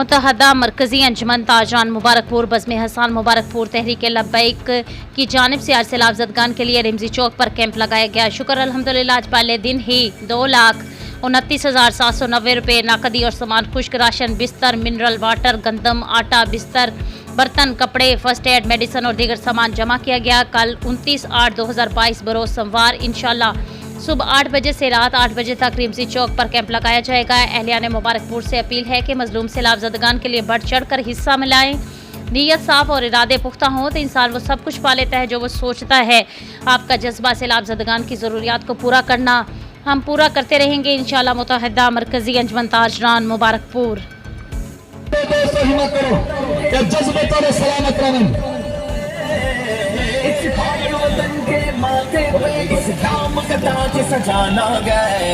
मुत्तहदा मरकजी अंजुमन ताजरान मुबारकपुर बज़्म हसन मुबारकपुर तहरीक लब्बैक की जानिब से आज सैलाब ज़दगान के लिए रिमजी चौक पर कैंप लगाया गया। शुक्र अल्हम्दुलिल्लाह आज पहले दिन ही 2,29,790 रुपये नकदी और सामान खुश्क राशन, बिस्तर, मिनरल वाटर, गंदम, आटा, बिस्तर, बर्तन, कपड़े, फर्स्ट एड, मेडिसन और दीगर सामान जमा किया गया। कल 29/8/2022 बरोज़ सोमवार इंशाल्लाह सुबह 8 बजे से रात 8 बजे तक रिमजी चौक पर कैंप लगाया जाएगा। अहलियाने मुबारकपुर से अपील है कि मजलूम सैलाब ज़दगान के लिए बढ़ चढ़ कर हिस्सा मिलाएं। नीयत साफ और इरादे पुख्ता हों तो इंसान वो सब कुछ पा लेता है जो वो सोचता है। आपका जज्बा सैलाब ज़दगान की ज़रूरियात को पूरा करना हम पूरा करते रहेंगे इंशाल्लाह। मुत्तहदा मरकजी अंजुमन ताजरान मुबारकपुर। माथे पे इस नाम का ताज सजाना गए।